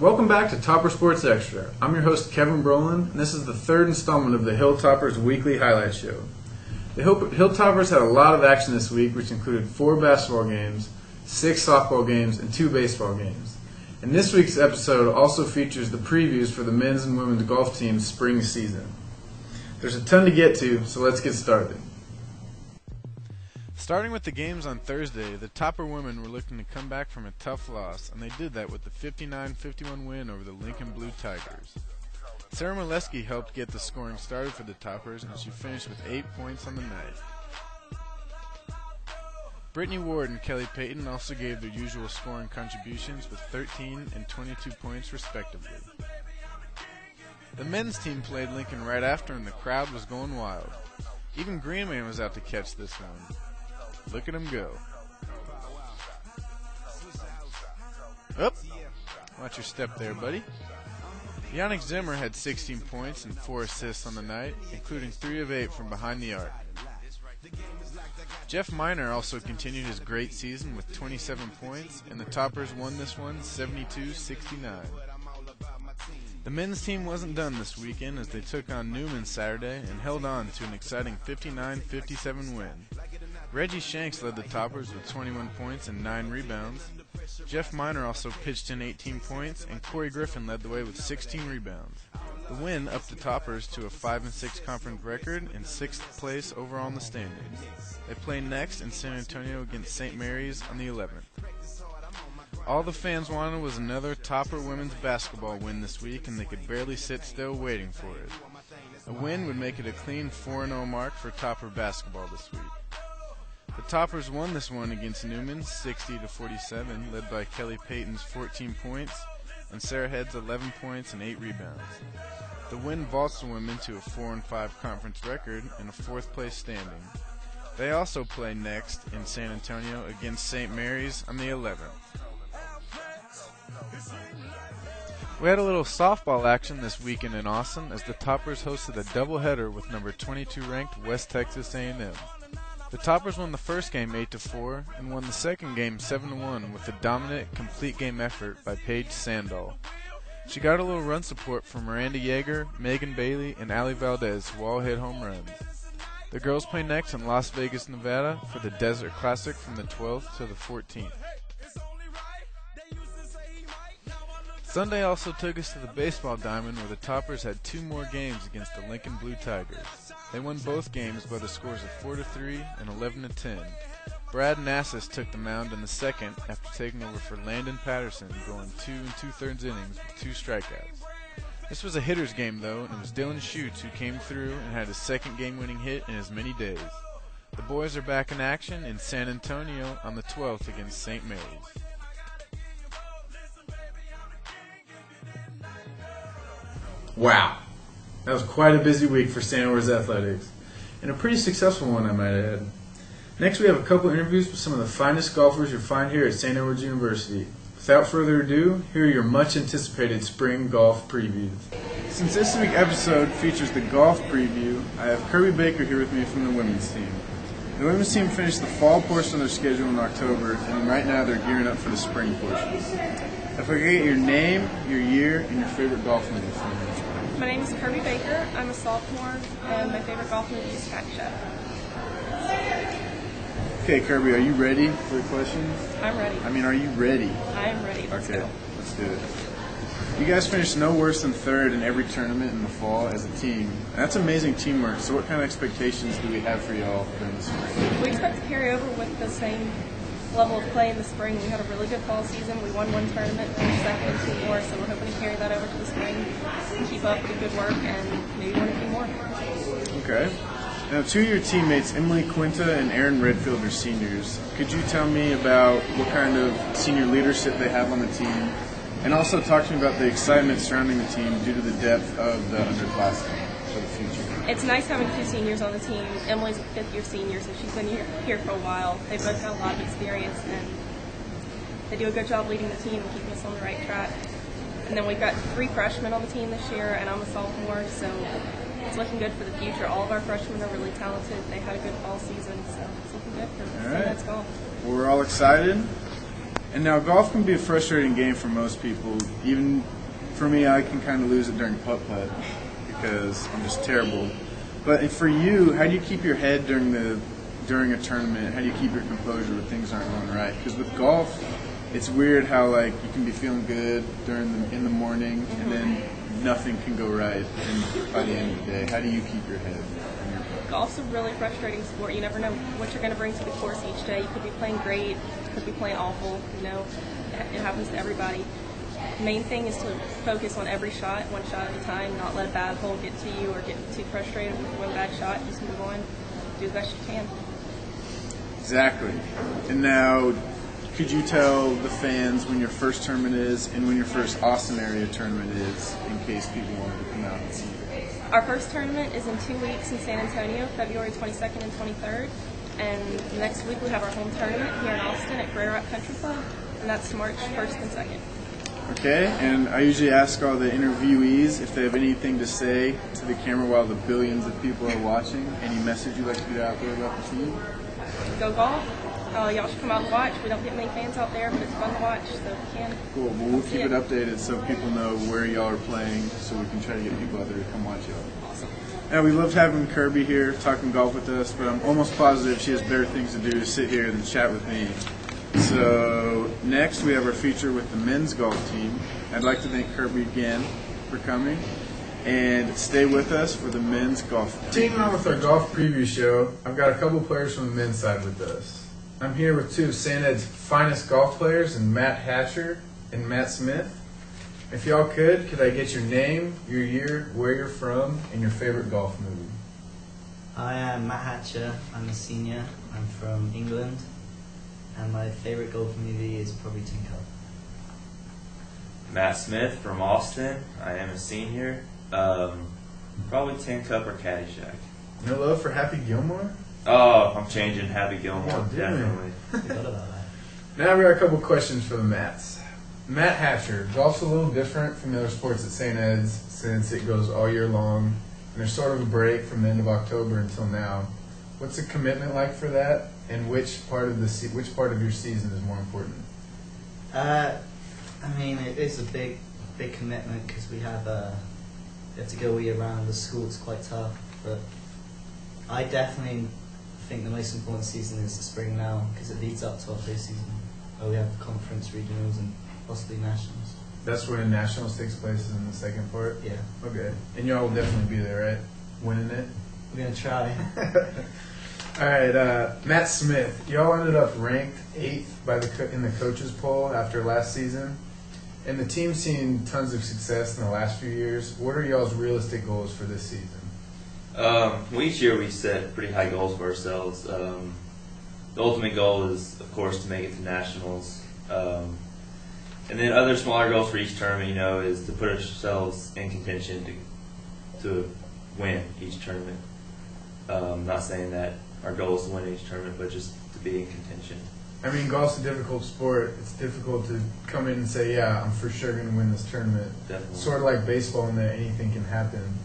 Welcome back to Topper Sports Extra. I'm your host, Kevin Brolan, and this is the third installment of the Hilltoppers Weekly Highlight Show. The Hilltoppers had a lot of action this week, which included 4 basketball games, 6 softball games, and 2 baseball games. And this week's episode also features the previews for the men's and women's golf team's spring season. There's a ton to get to, so let's get started. Starting with the games on Thursday, the Topper women were looking to come back from a tough loss, and they did that with the 59-51 win over the Lincoln Blue Tigers. Sarah Molesky helped get the scoring started for the Toppers, and she finished with 8 points on the night. Brittany Ward and Kelly Payton also gave their usual scoring contributions with 13 and 22 points respectively. The men's team played Lincoln right after, and the crowd was going wild. Even Greenman was out to catch this one. Look at him go. Up. Watch your step there, buddy. Yannick Zimmer had 16 points and 4 assists on the night, including 3 of 8 from behind the arc. Jeff Miner also continued his great season with 27 points, and the Toppers won this one 72-69. The men's team wasn't done this weekend as they took on Newman Saturday and held on to an exciting 59-57 win. Reggie Shanks led the Toppers with 21 points and 9 rebounds. Jeff Miner also pitched in 18 points, and Corey Griffin led the way with 16 rebounds. The win upped the Toppers to a 5-6 conference record and 6th place overall in the standings. They play next in San Antonio against St. Mary's on the 11th. All the fans wanted was another Topper women's basketball win this week, and they could barely sit still waiting for it. A win would make it a clean 4-0 mark for Topper basketball this week. The Toppers won this one against Newman 60-47, led by Kelly Payton's 14 points and Sarah Head's 11 points and 8 rebounds. The win vaults the women to a 4-5 conference record and a 4th place standing. They also play next in San Antonio against St. Mary's on the 11th. We had a little softball action this weekend in Austin as the Toppers hosted a doubleheader with number 22 ranked West Texas A&M. The Toppers won the first game 8-4 and won the second game 7-1 with a dominant, complete game effort by Paige Sandahl. She got a little run support from Miranda Yeager, Megan Bailey, and Allie Valdez, who all hit home runs. The girls play next in Las Vegas, Nevada for the Desert Classic from the 12th to the 14th. Sunday also took us to the baseball diamond where the Toppers had 2 more games against the Lincoln Blue Tigers. They won both games by the scores of 4-3 and 11-10. Brad Nassis took the mound in the second after taking over for Landon Patterson, going 2 2/3 innings with 2 strikeouts. This was a hitter's game though, and it was Dylan Schutz who came through and had his second game-winning hit in as many days. The boys are back in action in San Antonio on the 12th against St. Mary's. Wow. That was quite a busy week for St. Edward's Athletics, and a pretty successful one, I might add. Next, we have a couple interviews with some of the finest golfers you'll find here at St. Edward's University. Without further ado, here are your much-anticipated spring golf previews. Since this week's episode features the golf preview, I have Kirby Baker here with me from the women's team. The women's team finished the fall portion of their schedule in October, and right now they're gearing up for the spring portion. If I could get your name, your year, and your favorite golf movie from you. My name is Kirby Baker. I'm a sophomore, and my favorite golf movie is Caddyshack. Okay, Kirby, are you ready for the questions? I'm ready. Are you ready? I'm ready. Let's go. Let's do it. You guys finished no worse than 3rd in every tournament in the fall as a team. That's amazing teamwork. So what kind of expectations do we have for y'all during the spring? We expect to carry over with the same level of play in the spring. We had a really good fall season. We won 1 tournament, finished second in 2 more, so we're hoping to carry that over to the spring and keep up with the good work and maybe win a few more. Okay. Now, 2 of your teammates, Emily Quinta and Aaron Redfield, are seniors. Could you tell me about what kind of senior leadership they have on the team, and also talk to me about the excitement surrounding the team due to the depth of the underclassmen for the future? It's nice having 2 seniors on the team. Emily's a 5th-year senior, so she's been here for a while. They both have a lot of experience, and they do a good job leading the team and keeping us on the right track. And then we've got 3 freshmen on the team this year, and I'm a sophomore, so it's looking good for the future. All of our freshmen are really talented. They had a good fall season, so it's looking good for all right. Let's go. Well, we're all excited. And now golf can be a frustrating game for most people. Even for me, I can kind of lose it during putt-putt because I'm just terrible. But for you, how do you keep your head during a tournament? How do you keep your composure when things aren't going right? Because with golf, it's weird how like you can be feeling good in the morning, and then nothing can go right by the end of the day. How do you keep your head? Golf's a really frustrating sport. You never know what you're going to bring to the course each day. You could be playing great, you could be playing awful. It happens to everybody. The main thing is to focus on every shot, one shot at a time, not let a bad hole get to you or get too frustrated with one bad shot. Just move on, do the best you can. Exactly. And now, could you tell the fans when your first tournament is and when your first Austin area tournament is, in case people wanted to come out and see you? Our first tournament is in 2 weeks in San Antonio, February 22nd and 23rd. And next week we have our home tournament here in Austin at Grey Rock Country Club, and that's March 1st and 2nd. Okay, and I usually ask all the interviewees if they have anything to say to the camera while the billions of people are watching. Any message you'd like to get out there about the team? Go golf. Y'all should come out and watch. We don't get many fans out there, but it's fun to watch, so if you can. Cool. Well, we'll keep it updated so people know where y'all are playing, so we can try to get people out there to come watch y'all. Awesome. Now, we loved having Kirby here talking golf with us, but I'm almost positive she has better things to do to sit here and chat with me. So next we have our feature with the men's golf team. I'd like to thank Kirby again for coming, and stay with us for the men's golf team. Teaming on with our golf preview show, I've got a couple players from the men's side with us. I'm here with two of St. Ed's finest golf players, and Matt Hatcher and Matt Smith. If y'all could I get your name, your year, where you're from, and your favorite golf movie? I am Matt Hatcher. I'm a senior. I'm from England. And my favorite golf movie is probably Tin Cup. Matt Smith from Austin. I am a senior. Probably Tin Cup or Caddyshack. No love for Happy Gilmore? Oh, I'm changing Happy Gilmore, Oh, definitely. Forgot about that. Now we got a couple questions for the Matts. Matt Hatcher, golf's a little different from the other sports at St. Ed's since it goes all year long, and there's sort of a break from the end of October until now. What's the commitment like for that, and which part of your season is more important? It is a big commitment because we have to go all year round. The school's quite tough, but I definitely think the most important season is the spring now because it leads up to our pre-season where we have conference, regionals, and possibly nationals. That's when nationals takes place in the second part? Yeah. Okay. And y'all will definitely be there, right? Winning it? We're going to try. All right, Matt Smith, y'all ended up ranked 8th in the coaches poll after last season, and the team's seen tons of success in the last few years. What are y'all's realistic goals for this season? Each year we set pretty high goals for ourselves. The ultimate goal is, of course, to make it to nationals. And then other smaller goals for each tournament, is to put ourselves in contention to win each tournament. Not saying that our goal is to win each tournament, but just to be in contention. I mean, golf's a difficult sport. It's difficult to come in and say, yeah, I'm for sure going to win this tournament. Definitely. Sort of like baseball in that anything can happen.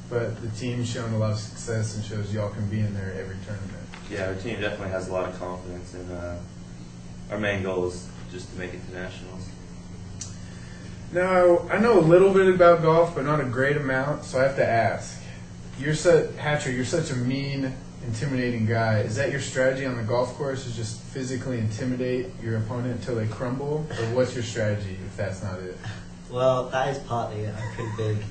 But the team's shown a lot of success and shows y'all can be in there every tournament. Yeah, our team definitely has a lot of confidence, and our main goal is just to make it to nationals. Now, I know a little bit about golf, but not a great amount, so I have to ask. Hatcher, you're such a mean, intimidating guy. Is that your strategy on the golf course, is just physically intimidate your opponent until they crumble? Or what's your strategy if that's not it? Well, that is partly it. I'm pretty big.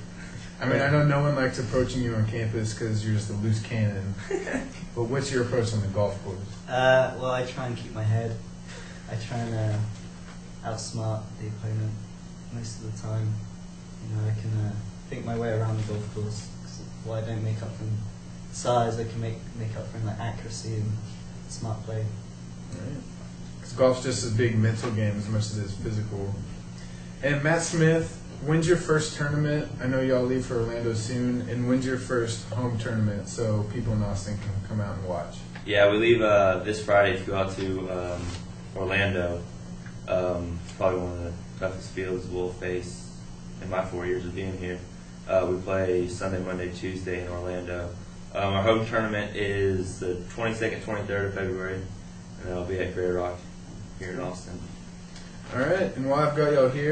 I mean, I know no one likes approaching you on campus because you're just a loose cannon. But what's your approach on the golf course? Well, I try and keep my head. I try and outsmart the opponent most of the time. I can think my way around the golf course. What I don't make up from size, I can make up from accuracy and smart play. Right. Because golf's just a big mental game as much as it is physical. And Matt Smith, when's your first tournament? I know y'all leave for Orlando soon. And when's your first home tournament so people in Austin can come out and watch? Yeah, we leave this Friday to go out to Orlando. Probably one of the toughest fields we'll face in my 4 years of being here. We play Sunday, Monday, Tuesday in Orlando. Our home tournament is the 22nd, 23rd of February, and that'll be at Grey Rock here in Austin. All right, and while I've got y'all here,